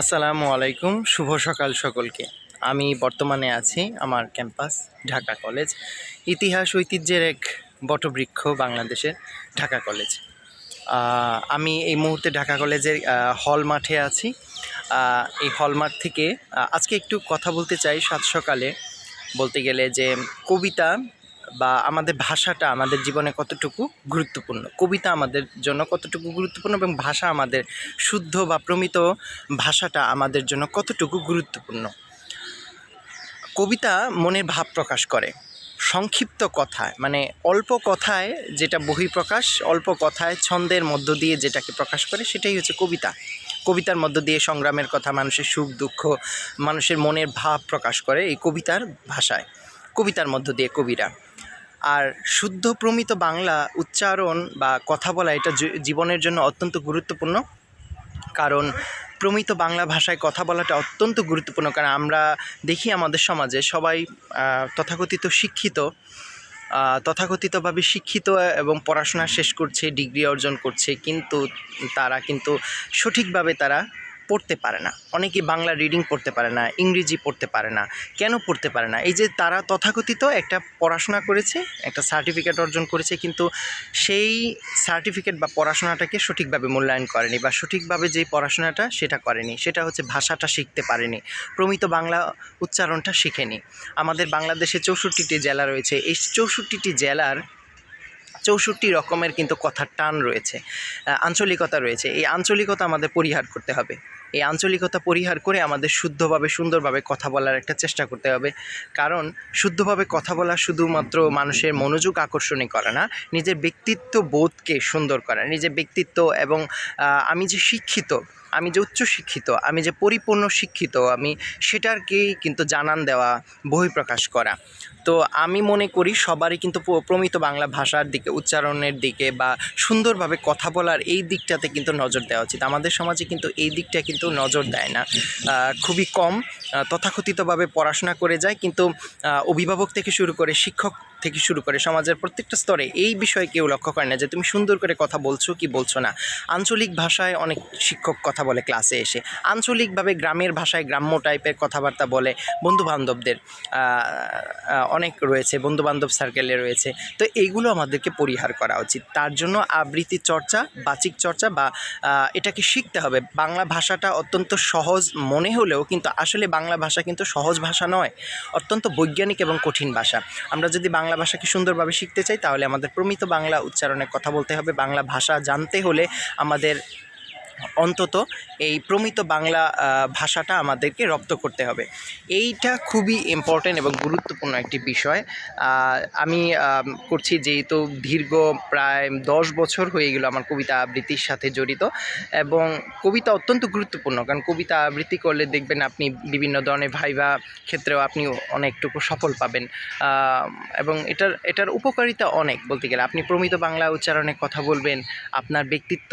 আসসালামু আলাইকুম, শুভ সকাল সকলকে। আমি বর্তমানে আছি আমার ক্যাম্পাস ঢাকা কলেজ, ইতিহাস ঐতিহ্যের এক বটবৃক্ষ বাংলাদেশের ঢাকা কলেজ। আমি এই মুহূর্তে ঢাকা কলেজের হল মাঠে আছি। এই হল মাঠ থেকে আজকে একটু কথা বলতে চাই সাত সকালে, বলতে গেলে যে কবিতা বা আমাদের ভাষাটা আমাদের জীবনে কতটুকু গুরুত্বপূর্ণ, কবিতা আমাদের জন্য কতটুকু গুরুত্বপূর্ণ এবং ভাষা আমাদের শুদ্ধ বা প্রমিত ভাষাটা আমাদের জন্য কতটুকু গুরুত্বপূর্ণ। কবিতা মনের ভাব প্রকাশ করে সংক্ষিপ্ত কথায়, মানে অল্প কথায় যেটা বহিঃপ্রকাশ, অল্প কথায় ছন্দের মধ্য দিয়ে যেটাকে প্রকাশ করে সেটাই হচ্ছে কবিতা। কবিতার মধ্য দিয়ে সংগ্রামের কথা, মানুষের সুখ দুঃখ, মানুষের মনের ভাব প্রকাশ করে এই কবিতার ভাষায়, কবিতার মধ্য দিয়ে কবিরা। আর শুদ্ধ প্রমিত বাংলা উচ্চারণ বা কথা বলা এটা জীবনের জন্য অত্যন্ত গুরুত্বপূর্ণ। কারণ প্রমিত বাংলা ভাষায় কথা বলাটা অত্যন্ত গুরুত্বপূর্ণ। কারণ আমরা দেখি আমাদের সমাজে সবাই তথাকথিতভাবে শিক্ষিত এবং পড়াশোনা শেষ করছে, ডিগ্রি অর্জন করছে, কিন্তু তারা সঠিকভাবে পড়তে পারে না। অনেকে বাংলা রিডিং পড়তে পারে না, ইংরেজি পড়তে পারে না। কেন পড়তে পারে না? এই যে তারা তথাকথিত একটা পড়াশোনা করেছে, একটা সার্টিফিকেট অর্জন করেছে, কিন্তু সেই সার্টিফিকেট বা পড়াশোনাটাকে সঠিকভাবে মূল্যায়ন করেনি, বা সঠিকভাবে যেই পড়াশোনাটা সেটা করেনি, সেটা হচ্ছে ভাষাটা শিখতে পারেনি, প্রমিত বাংলা উচ্চারণটা শিখেনি। আমাদের বাংলাদেশে 64টি জেলা রয়েছে। এই 64টি জেলার 64 রকমের কিন্তু কথার টান রয়েছে, আঞ্চলিকতা রয়েছে। এই আঞ্চলিকতা আমাদের পরিহার করতে হবে। এই আঞ্চলিকতা পরিহার করে আমাদের শুদ্ধভাবে সুন্দরভাবে কথা বলার একটা চেষ্টা করতে হবে। কারণ শুদ্ধভাবে কথা বলা শুধুমাত্র মানুষের মনোযোগ আকর্ষণই করে না, নিজের ব্যক্তিত্ব বোধকে সুন্দর করা, নিজের ব্যক্তিত্ব এবং আমি যে শিক্ষিত, আমি যে উচ্চশিক্ষিত, আমি যে পরিপূর্ণ শিক্ষিত, আমি সেটাকেই কিন্তু জানান দেওয়া, বহিঃপ্রকাশ করা। তো আমি মনে করি সবারই কিন্তু প্রমিত বাংলা ভাষার দিকে, উচ্চারণের দিকে বা সুন্দরভাবে কথা বলার এই দিকটাতে কিন্তু নজর দেওয়া উচিত। আমাদের সমাজে কিন্তু এই দিকটা কিন্তু নজর দেয় না, খুবই কম। তথাকথিতভাবে পড়াশোনা করে যায়, কিন্তু অভিভাবক থেকে শুরু করে, শিক্ষক থেকে শুরু করে সমাজের প্রত্যেকটা স্তরে এই বিষয়ে কেউ লক্ষ্য করে না যে তুমি সুন্দর করে কথা বলছো কি বলছো না। আঞ্চলিক ভাষায় অনেক শিক্ষক কথা বলে ক্লাসে এসে, আঞ্চলিকভাবে গ্রামের ভাষায় গ্রাম্য টাইপের কথাবার্তা বলে, বন্ধুবান্ধবদের অনেক রয়েছে, বন্ধুবান্ধব সার্কেলে রয়েছে। তো এইগুলো আমাদেরকে পরিহার করা উচিত। তার জন্য আবৃত্তি চর্চা, বাচিক চর্চা বা এটাকে শিখতে হবে। বাংলা ভাষাটা অত্যন্ত সহজ মনে হলেও কিন্তু আসলে বাংলা ভাষা কিন্তু সহজ ভাষা নয়, অত্যন্ত বৈজ্ঞানিক এবং কঠিন ভাষা। আমরা যদি বাংলা ভাষাকে সুন্দরভাবে শিখতে চাই তাহলে আমাদের প্রমিত বাংলা উচ্চারণে কথা বলতে হবে। বাংলা ভাষা জানতে হলে আমাদের অন্তত এই প্রমিত বাংলা ভাষাটা আমাদেরকে রপ্ত করতে হবে। এইটা খুবই ইম্পর্ট্যান্ট এবং গুরুত্বপূর্ণ একটি বিষয়। আমি করছি যেহেতু দীর্ঘ প্রায় 10 বছর হয়ে গেল আমার কবিতা আবৃত্তির সাথে জড়িত, এবং কবিতা অত্যন্ত গুরুত্বপূর্ণ। কারণ কবিতা আবৃত্তি করলে দেখবেন আপনি বিভিন্ন ধরনের ভাইভা ক্ষেত্রেও আপনি অনেকটুকু সফল পাবেন, এবং এটার উপকারিতা অনেক। বলতে গেলে আপনি প্রমিত বাংলা উচ্চারণে কথা বলবেন, আপনার ব্যক্তিত্ব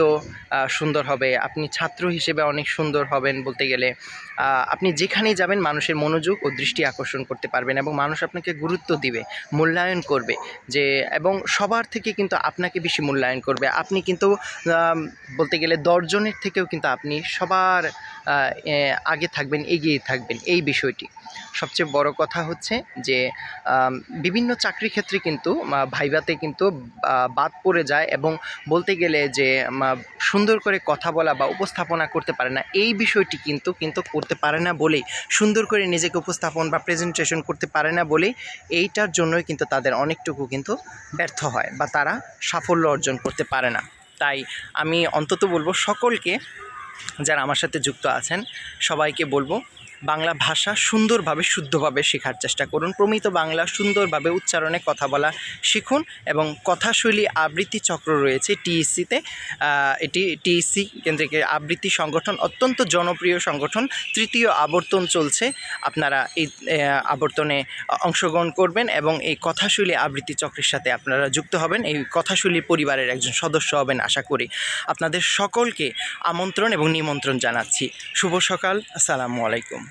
সুন্দর হবে, আপনি ছাত্র হিসেবে অনেক সুন্দর হবেন। বলতে গেলে আপনি যেখানেই যাবেন মানুষের মনোযোগ ও দৃষ্টি আকর্ষণ করতে পারবেন, এবং মানুষ আপনাকে গুরুত্ব দিবে, মূল্যায়ন করবে, এবং সবার থেকে কিন্তু আপনাকে বেশি মূল্যায়ন করবে। আপনি কিন্তু বলতে গেলে 10 জনের থেকেও কিন্তু আপনি সবার আগে থাকবেন, এগিয়ে থাকবেন। এই বিষয়টি সবচেয়ে বড় কথা হচ্ছে যে বিভিন্ন চাকরি ক্ষেত্রে কিন্তু ভাইভাতে কিন্তু বাদ পড়ে যায়, এবং বলতে গেলে যে সুন্দর করে কথা বলা বা উপস্থাপনা করতে পারে না। এই বিষয়টি কিন্তু করতে পারে না বলেই, সুন্দর করে নিজেকে উপস্থাপন বা প্রেজেন্টেশন করতে পারে না বলেই, এইটার জন্যই কিন্তু তাদের অনেকটুকু কিন্তু ব্যর্থ হয় বা তারা সাফল্য অর্জন করতে পারে না। তাই আমি অন্তত বলবো সকলকে, যারা আমার সাথে যুক্ত আছেন সবাইকে বলবো, বাংলা ভাষা সুন্দরভাবে শুদ্ধভাবে শেখার চেষ্টা করুন। প্রমিত বাংলা সুন্দরভাবে উচ্চারণে কথা বলা শিখুন, এবং কথাশৈলী আবৃত্তি চক্র রয়েছে টিএসসিতে। এটি টিএসসি কেন্দ্রিক আবৃত্তি সংগঠন, অত্যন্ত জনপ্রিয় সংগঠন। 3য় আবর্তন চলছে, আপনারা এই আবর্তনে অংশগ্রহণ করবেন এবং এই কথাশৈলী আবৃত্তি চক্রের সাথে আপনারা যুক্ত হবেন, এই কথাশৈলী পরিবারের একজন সদস্য হবেন আশা করি। আপনাদের সকলকে আমন্ত্রণ এবং নিমন্ত্রণ জানাচ্ছি। শুভ সকাল, আসসালামু আলাইকুম।